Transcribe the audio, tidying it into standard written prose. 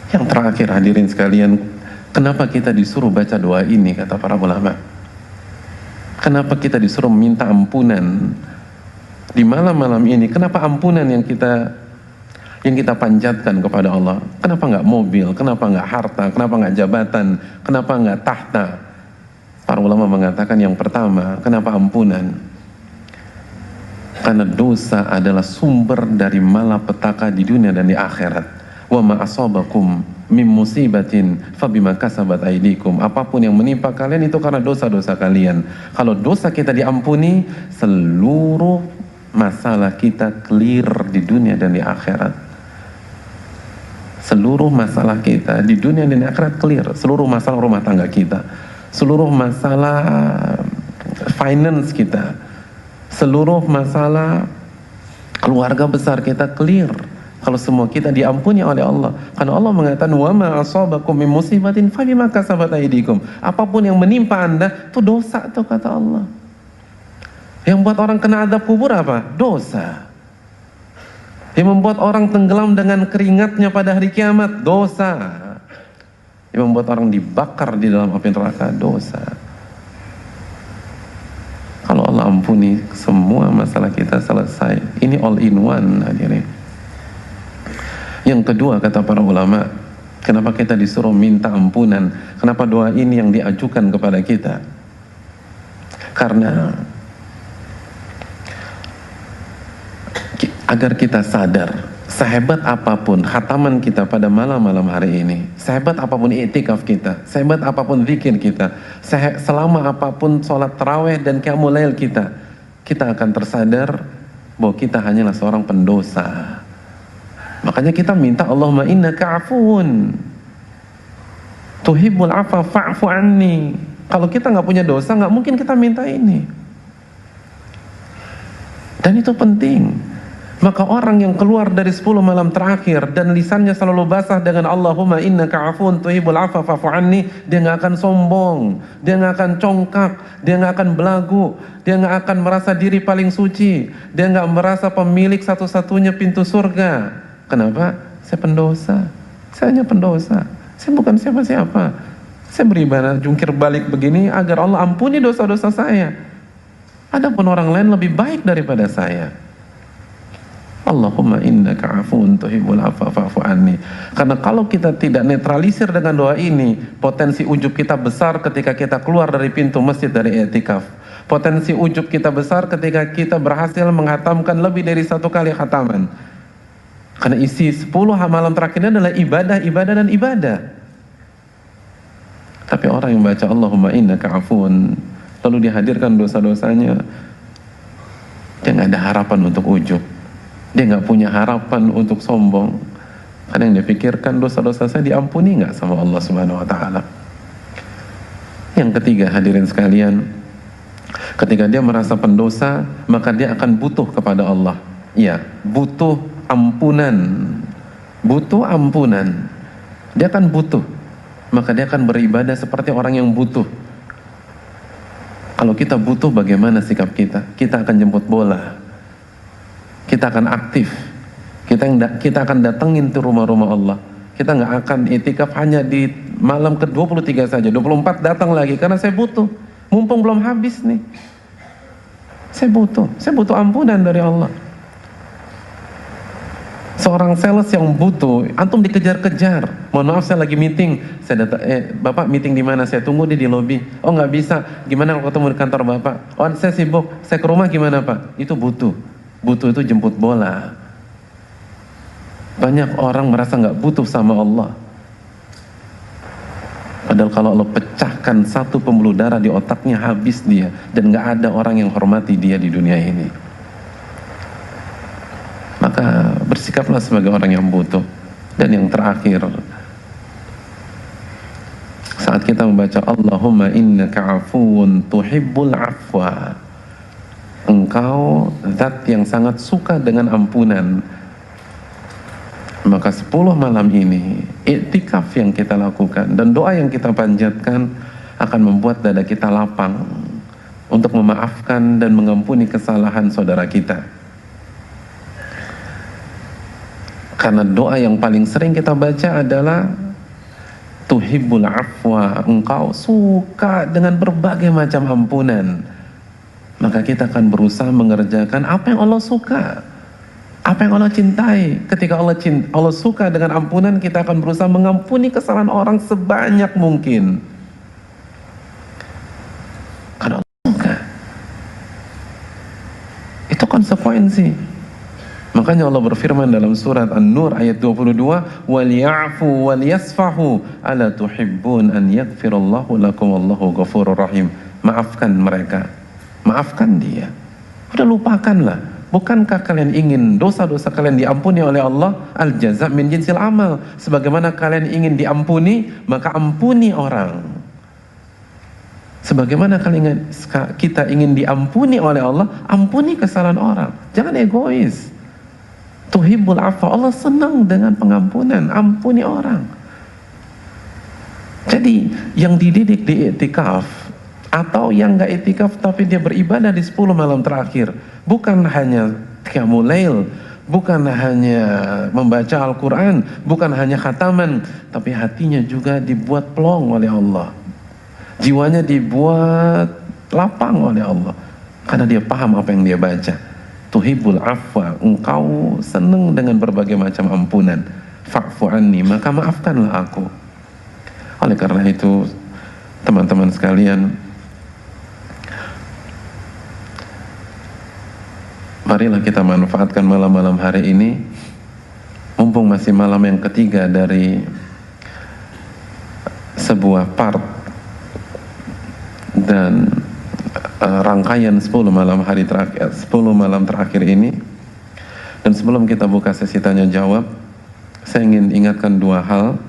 Yang terakhir hadirin sekalian, kenapa kita disuruh baca doa ini kata para ulama? Kenapa kita disuruh minta ampunan di malam-malam ini? Kenapa ampunan yang kita panjatkan kepada Allah? Kenapa nggak mobil? Kenapa nggak harta? Kenapa nggak jabatan? Kenapa nggak tahta? Para ulama mengatakan yang pertama, kenapa ampunan? Karena dosa adalah sumber dari malapetaka di dunia dan di akhirat. Wa ma asabakum mim musibatin fabima kasabat aydikum. Apapun yang menimpa kalian itu karena dosa-dosa kalian. Kalau dosa kita diampuni, seluruh masalah kita clear di dunia dan di akhirat. Seluruh masalah kita di dunia dan di akhirat clear. Seluruh masalah rumah tangga kita, seluruh masalah finance kita, seluruh masalah keluarga besar kita clear kalau semua kita diampuni oleh Allah. Karena Allah mengatakan wa ma asabakum min musibatin fabima kasabat aydikum. Apapun yang menimpa Anda itu dosa tuh kata Allah. Yang membuat orang kena azab kubur apa? Dosa. Yang membuat orang tenggelam dengan keringatnya pada hari kiamat, dosa. Yang membuat orang dibakar di dalam api neraka, dosa. Kalau Allah ampuni, semua masalah kita selesai. Ini all in one hadirin. Yang kedua kata para ulama, kenapa kita disuruh minta ampunan? Kenapa doa ini yang diajukan kepada kita? Karena agar kita sadar, sehebat apapun khataman kita pada malam-malam hari ini, sehebat apapun i'tikaf kita, sehebat apapun zikir kita, selama apapun sholat tarawih dan qiyamul lail kita akan tersadar bahwa kita hanyalah seorang pendosa. Makanya kita minta Allahumma innaka afuun tuhibbul afwa fa'fu anni. Kalau kita nggak punya dosa, nggak mungkin kita minta ini. Dan itu penting. Maka orang yang keluar dari 10 malam terakhir dan lisannya selalu basah dengan Allahumma innaka afuun tuhibbul afwa fa'fu anni, dia nggak akan sombong, dia nggak akan congkak, dia nggak akan belagu, dia nggak akan merasa diri paling suci, dia nggak merasa pemilik satu-satunya pintu surga. Kenapa? Saya pendosa. Saya hanya pendosa. Saya bukan siapa-siapa. Saya beribadah jungkir balik begini agar Allah ampuni dosa-dosa saya. Adapun orang lain lebih baik daripada saya. Allahumma innaka afuun tuhibbul afwa fa'fu anni. Karena kalau kita tidak netralisir dengan doa ini, potensi ujub kita besar ketika kita keluar dari pintu masjid dari i'tikaf. Potensi ujub kita besar ketika kita berhasil menghatamkan lebih dari 1 kali khataman. Karena isi 10 malam terakhirnya adalah ibadah, ibadah, dan ibadah. Tapi orang yang baca Allahumma innaka afuun lalu dihadirkan dosa-dosanya, dia nggak ada harapan untuk ujub, dia nggak punya harapan untuk sombong. Karena yang dia pikirkan, dosa-dosa saya diampuni nggak sama Allah Subhanahu Wa Taala. Yang ketiga hadirin sekalian, ketika dia merasa pendosa, maka dia akan butuh kepada Allah. Iya, butuh ampunan, butuh ampunan. Dia akan butuh, maka dia akan beribadah seperti orang yang butuh. Kalau kita butuh, bagaimana sikap kita? Kita akan jemput bola, kita akan aktif, kita akan datengin tuh rumah-rumah Allah. Kita nggak akan itikaf hanya di malam ke-23 saja, 24 datang lagi, karena saya butuh, mumpung belum habis nih. Saya butuh ampunan dari Allah. Seorang sales yang butuh, antum dikejar-kejar. Mohon maaf saya lagi meeting, saya datang, Bapak meeting di mana? Saya tunggu di lobi. Oh nggak bisa, gimana kalau ketemu di kantor Bapak? Oh saya sibuk, saya ke rumah gimana Pak? Itu butuh itu jemput bola. Banyak orang merasa nggak butuh sama Allah. Padahal kalau Allah pecahkan satu pembuluh darah di otaknya, habis dia, dan nggak ada orang yang hormati dia di dunia ini. Maka bersikaplah sebagai orang yang butuh. Dan yang terakhir, saat kita membaca Allahumma innaka afuun tuhibbul afwa, Engkau zat yang sangat suka dengan ampunan, maka 10 malam ini iktikaf yang kita lakukan dan doa yang kita panjatkan akan membuat dada kita lapang untuk memaafkan dan mengampuni kesalahan saudara kita. Karena doa yang paling sering kita baca adalah tuhibbul afwa, engkau suka dengan berbagai macam ampunan. Maka kita akan berusaha mengerjakan apa yang Allah suka, apa yang Allah cintai. Ketika Allah suka dengan ampunan, kita akan berusaha mengampuni kesalahan orang sebanyak mungkin. Karena Allah suka. Itu konsekuensi. Makanya Allah berfirman dalam surat An-Nur ayat 22, "Walyafu walyasfahu ala tuhibbun an yaghfirallahu lakum wallahu ghafurur rahim." Maafkan mereka. Maafkan dia. Udah lupakanlah. Bukankah kalian ingin dosa-dosa kalian diampuni oleh Allah? Al-jaza' min jinsil amal. Sebagaimana kalian ingin diampuni, maka ampuni orang. Sebagaimana kita ingin diampuni oleh Allah, ampuni kesalahan orang. Jangan egois. Tuhibbul afwa, Allah senang dengan pengampunan, ampuni orang. Jadi yang dididik di i'tikaf atau yang gak i'tikaf tapi dia beribadah di 10 malam terakhir, bukan hanya qiyamul lail, bukan hanya membaca Al-Quran, bukan hanya khataman, tapi hatinya juga dibuat plong oleh Allah, jiwanya dibuat lapang oleh Allah, karena dia paham apa yang dia baca. Tuhibbul afwa, engkau senang dengan berbagai macam ampunan. Fa'fu anni, maka maafkanlah aku. Oleh karena itu, teman-teman sekalian, marilah kita manfaatkan malam-malam hari ini, mumpung masih malam yang ketiga dari sebuah part dan rangkaian 10 malam terakhir ini. Dan sebelum kita buka sesi tanya jawab, saya ingin ingatkan dua hal.